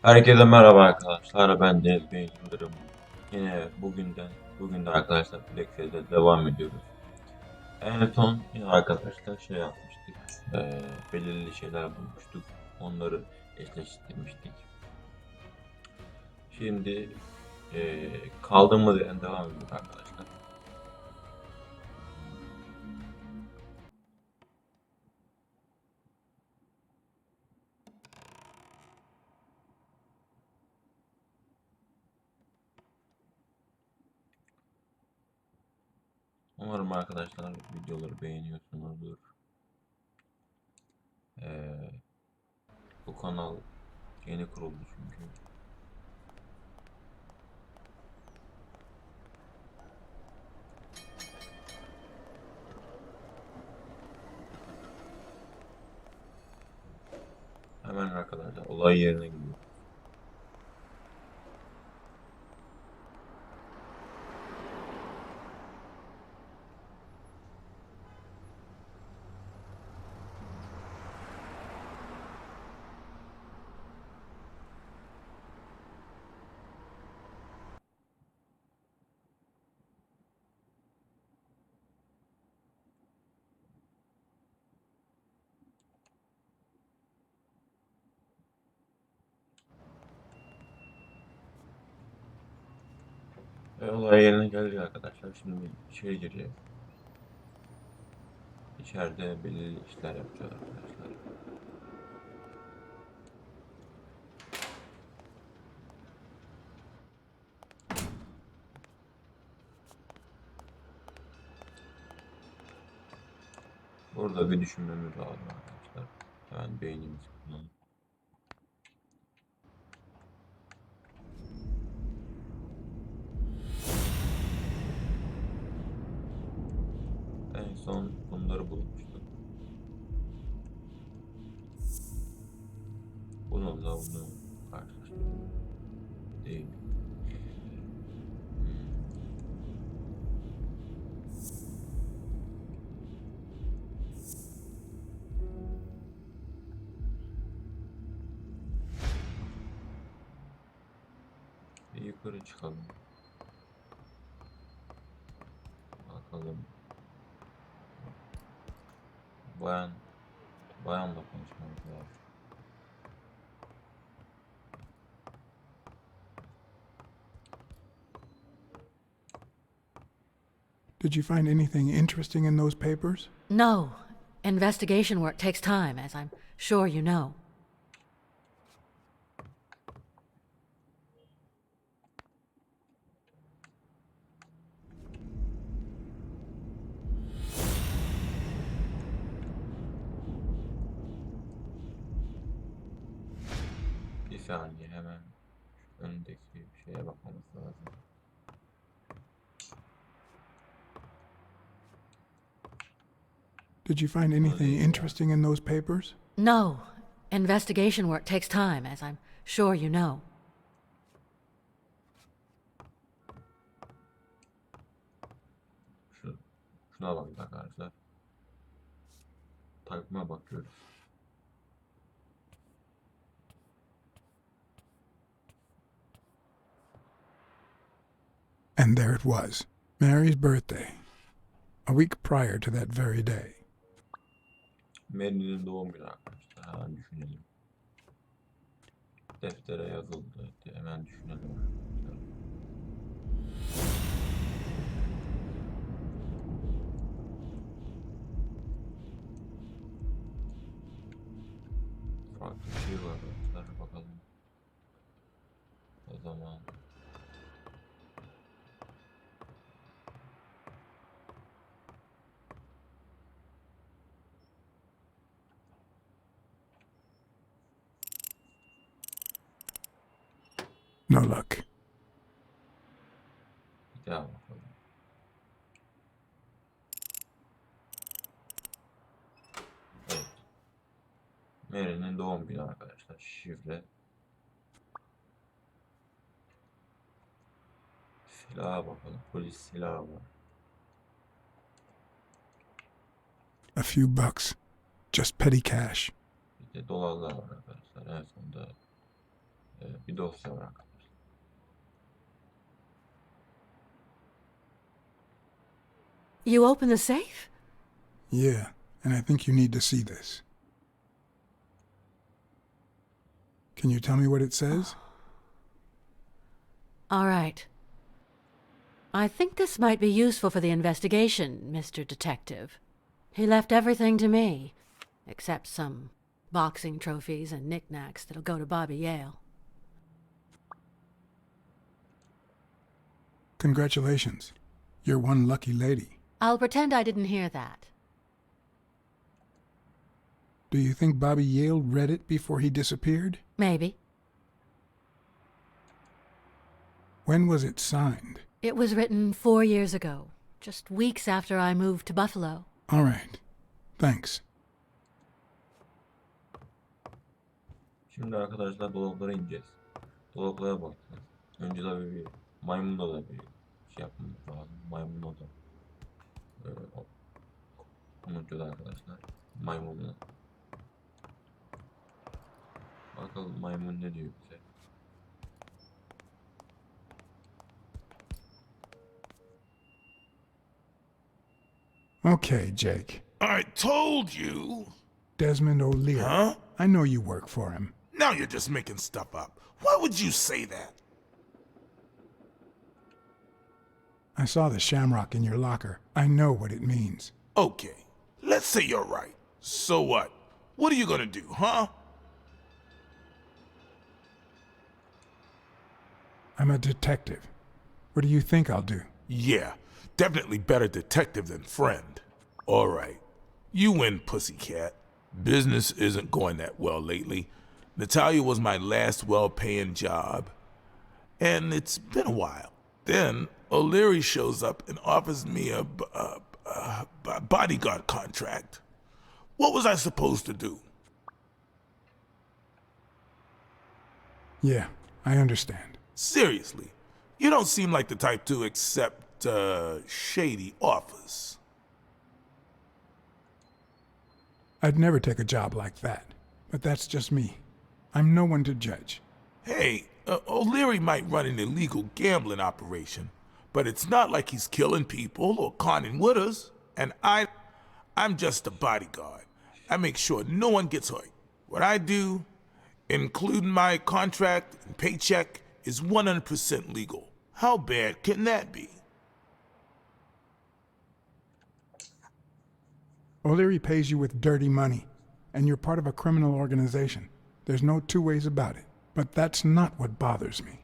Herkese merhaba arkadaşlar. Ben de Yıldırım. Yine bugün de arkadaşlar Blacksad'e devam ediyoruz. En son yine arkadaşlar şey yapmıştık. Belirli şeyler bulmuştuk. Onları eşleştirmiştik. Şimdi kaldığımız yerden devam ediyoruz arkadaşlar. Umarım arkadaşlar videoları beğeniyorsunuzdur. Bu kanal yeni kuruldu çünkü. Hemen arkadaşlar olay yerine gidiyor. Olay yerine geldik arkadaşlar. Şimdi içeri gireceğiz. İçeride belirli işler yapacağız arkadaşlar. Burada bir düşünmemiz lazım arkadaşlar. Yani beynimizi kullanıp. En son bunları bulmuştuk. Bununla bunu karşılaştırdık. Değil. Bir yukarı çıkalım. Bakalım. Bayanla konuşmamız lazım. Did you find anything interesting in those papers? No. Investigation work takes time, as I'm sure you know. Bir saniye hemen önündeki bir şeye bakmamız lazım. Did you find anything interesting in those papers? No. Investigation work takes time, as I'm sure you know. Şuna bakın arkadaşlar. Takvime bakıyoruz. And there it was, Mary's birthday, a week prior to that very day. Mary'nin doğum günü arkadaşlar. Hemen düşünelim. Deftere yazıldı. Hemen düşünelim arkadaşlar. Farklı bir şey var arkadaşlar. Bakalım. O zaman No luck. bir daha bakalım. Evet. Mary'nin doğum günü arkadaşlar. Şifre. Silaha bakalım. Polis silahı var. A few bucks. Just petty cash. Bir de dolarlar var arkadaşlar. En sonunda bir dosya var arkadaşlar. You open the safe? Yeah, and I think you need to see this. Can you tell me what it says? All right. I think this might be useful for the investigation, Mr. Detective. He left everything to me, except some boxing trophies and knickknacks that'll go to Bobby Yale. Congratulations. You're one lucky lady. I'll pretend I didn't hear that. Do you think Bobby Yale read it before he disappeared? Maybe. When was it signed? It was written 4 years ago, just weeks after I moved to Buffalo. All right. Thanks. Şimdi arkadaşlar dolaplara ineceğiz. Dolaplara bakacağız. Önce tabii bir maymunla da bir şey yapmamız lazım. Maymunla da. Unutacağız arkadaşlar. Maymunla. Bakalım maymun ne diyor bize. Okay, Jake. I told you. Desmond O'Leary. Huh? I know you work for him. Now you're just making stuff up. Why would you say that? I saw the shamrock in your locker. I know what it means. Okay, let's say you're right. So what? What are you gonna do, huh? I'm a detective. What do you think I'll do? Yeah, definitely better detective than friend. All right, you win, pussycat. Business isn't going that well lately. Natalia was my last well-paying job, and it's been a while. Then O'Leary shows up and offers me a bodyguard contract. What was I supposed to do? Yeah, I understand. Seriously, you don't seem like the type to accept shady offers. I'd never take a job like that, but that's just me. I'm no one to judge. Hey, O'Leary might run an illegal gambling operation, but it's not like he's killing people or conning widows. And I'm just a bodyguard. I make sure no one gets hurt. What I do, including my contract and paycheck, is 100% legal. How bad can that be? O'Leary pays you with dirty money, and you're part of a criminal organization. There's no two ways about it. But that's not what bothers me.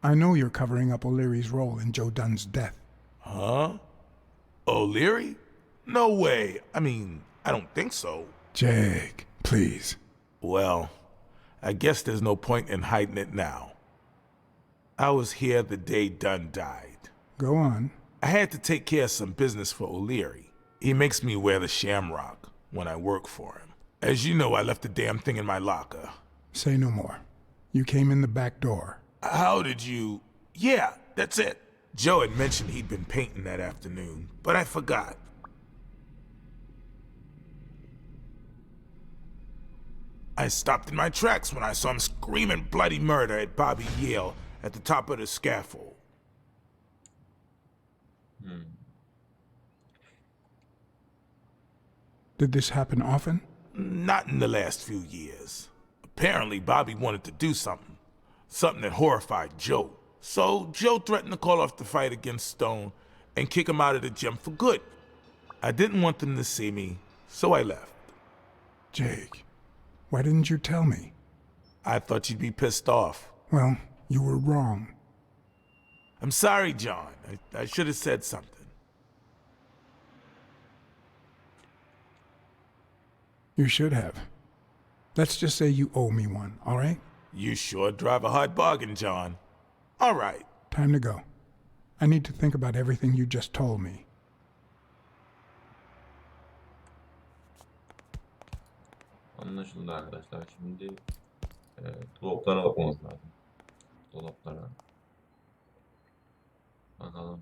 I know you're covering up O'Leary's role in Joe Dunn's death. Huh? O'Leary? No way. I mean, I don't think so. Jake, please. Well, I guess there's no point in hiding it now. I was here the day Dunn died. Go on. I had to take care of some business for O'Leary. He makes me wear the shamrock when I work for him. As you know, I left the damn thing in my locker. Say no more. You came in the back door. How did you... Yeah, that's it. Joe had mentioned he'd been painting that afternoon, but I forgot. I stopped in my tracks when I saw him screaming bloody murder at Bobby Yale at the top of the scaffold. Did this happen often? Not in the last few years. Apparently, Bobby wanted to do something. Something that horrified Joe. So, Joe threatened to call off the fight against Stone and kick him out of the gym for good. I didn't want them to see me, so I left. Jake, why didn't you tell me? I thought you'd be pissed off. Well, you were wrong. I'm sorry, John. I should have said something. You should have. Let's just say you owe me one, all right? You sure drive a hard bargain, John. All right. Time to go. I need to think about everything you just told me. Anlaşıldı arkadaşlar. Şimdi dolaplara bakmamız lazım. Dolaplara. Bakalım.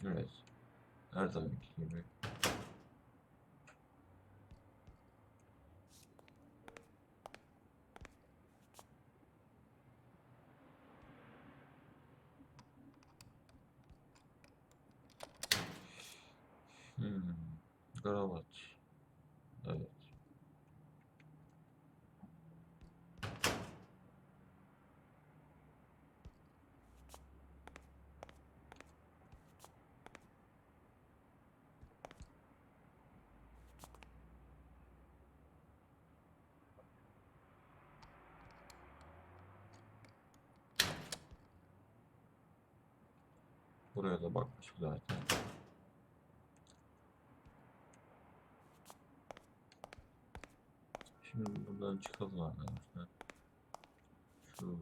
Evet. Her zamanki gibi. Kravat. Evet. Buraya da bakmış zaten. Şimdi buradan çıkalım arkadaşlar. Şu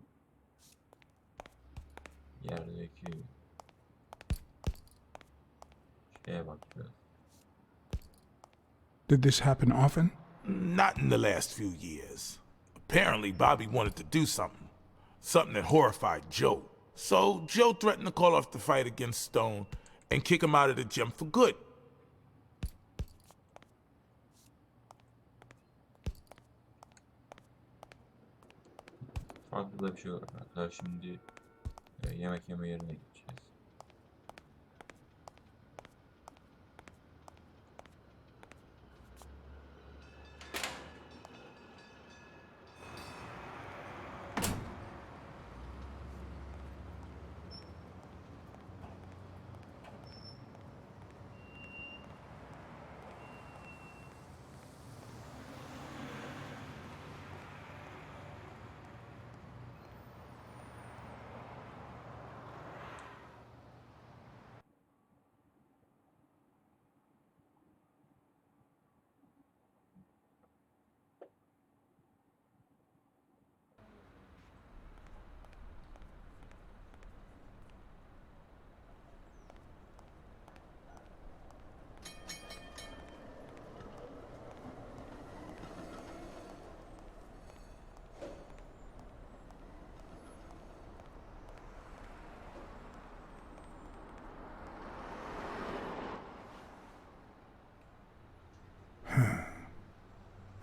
yerdeki şeye bakacağız. Did this happen often? Not in the last few years. Apparently, Bobby wanted to do something. Something that horrified Joe. So, Joe threatened to call off the fight against Stone and kick him out of the gym for good. Farklı da bir şey var arkadaşlar. Şimdi yemek yeme yerine gideceğiz.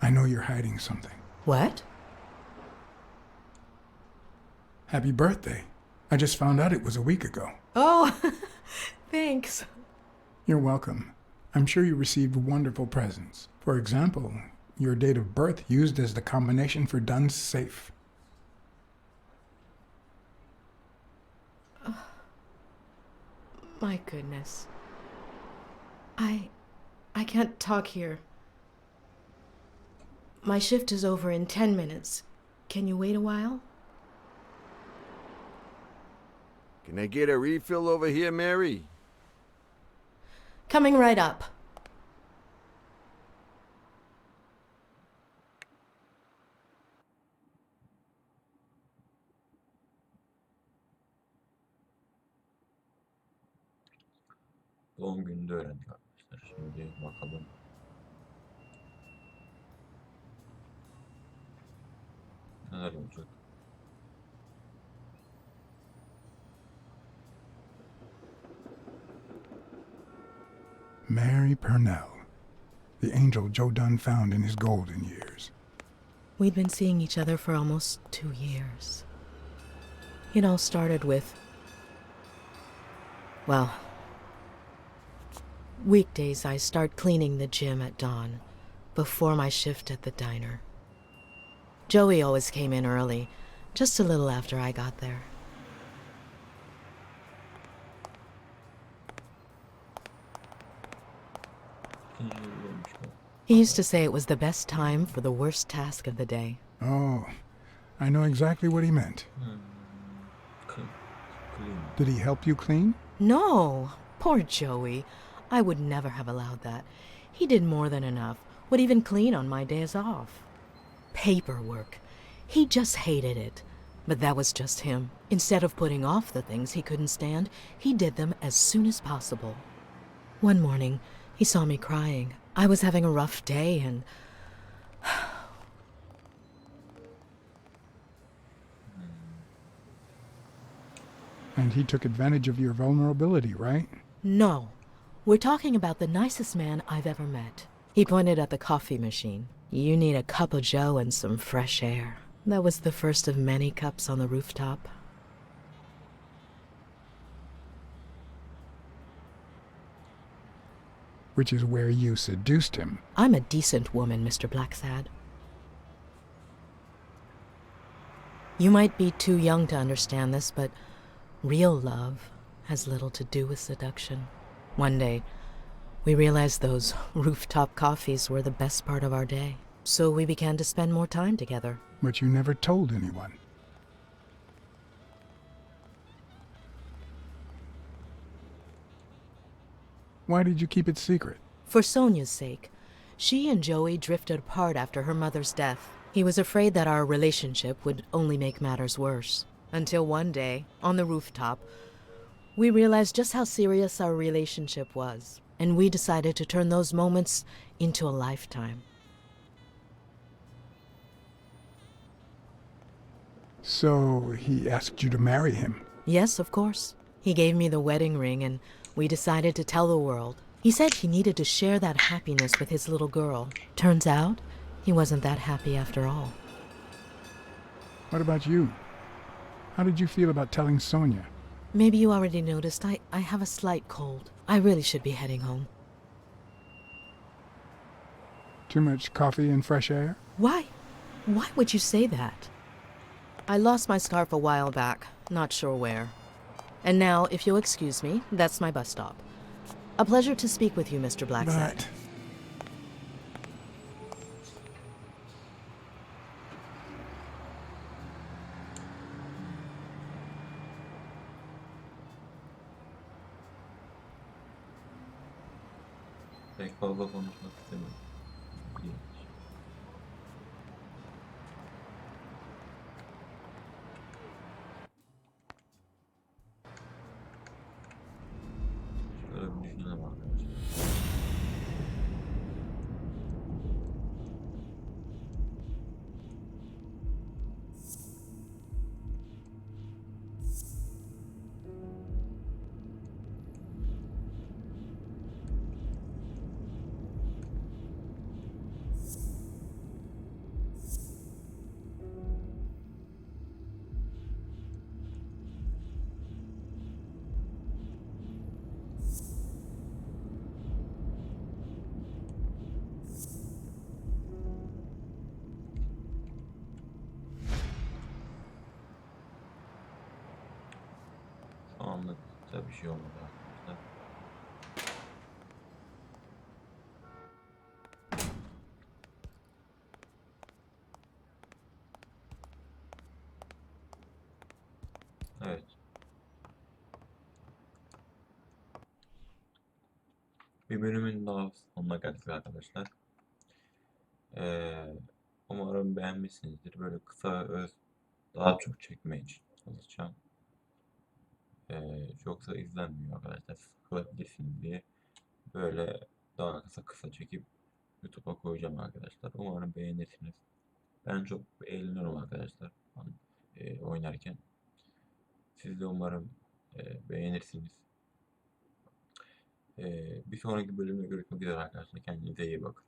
I know you're hiding something. What? Happy birthday. I just found out it was a week ago. Oh, thanks. You're welcome. I'm sure you received wonderful presents. For example, your date of birth used as the combination for Dunn's safe. My goodness. I can't talk here. My shift is over in 10 minutes. Can you wait a while? Can I get a refill over here, Mary? Coming right up. Doğum gününde öğrendik arkadaşlar. Şimdi bakalım. Neler olacak? Mary Purnell, the angel Joe Dunn found in his golden years. We'd been seeing each other for almost 2 years. It all started with, well, weekdays I start cleaning the gym at dawn, before my shift at the diner. Joey always came in early, just a little after I got there. İkinci yılıymış bu. He used to say it was the best time for the worst task of the day. Oh, I know exactly what he meant. Clean. Did he help you clean? No, poor Joey. I would never have allowed that. He did more than enough, would even clean on my days off. Paperwork. He just hated it. But that was just him. Instead of putting off the things he couldn't stand, he did them as soon as possible. One morning, he saw me crying. I was having a rough day and... And he took advantage of your vulnerability, right? No. We're talking about the nicest man I've ever met. He pointed at the coffee machine. You need a cup of joe and some fresh air. That was the first of many cups on the rooftop. Which is where you seduced him. I'm a decent woman, Mr. Blacksad. You might be too young to understand this, but real love has little to do with seduction. One day, we realized those rooftop coffees were the best part of our day. So we began to spend more time together. But you never told anyone. Why did you keep it secret? For Sonia's sake. She and Joey drifted apart after her mother's death. He was afraid that our relationship would only make matters worse. Until one day, on the rooftop, we realized just how serious our relationship was. And we decided to turn those moments into a lifetime. So he asked you to marry him. Yes, of course. He gave me the wedding ring and we decided to tell the world. He said he needed to share that happiness with his little girl. Turns out, he wasn't that happy after all. What about you? How did you feel about telling Sonia? Maybe you already noticed I have a slight cold. I really should be heading home. Too much coffee and fresh air? Why? Why would you say that? I lost my scarf a while back, not sure where. And now, if you'll excuse me, that's my bus stop. A pleasure to speak with you, Mr. Blacksad. But... Pek fazla konuşmak istemiyorum. Şöyle bir düşünelim arkadaşlar. Şu anlık da bir şey olmadı arkadaşlar. Evet. Bir bölümün daha sonuna geldik arkadaşlar. Umarım beğenmişsinizdir. Böyle kısa ve öz daha çok çekmeye çalışacağım. Yoksa izlenmiyor arkadaşlar. Sıkılabilirsiniz diye böyle daha kısa çekip YouTube'a koyacağım arkadaşlar. Umarım beğenirsiniz. Ben çok eğleniyorum arkadaşlar oynarken. Siz de umarım beğenirsiniz. Bir sonraki bölümde görüşmek üzere arkadaşlar. Kendinize iyi bakın.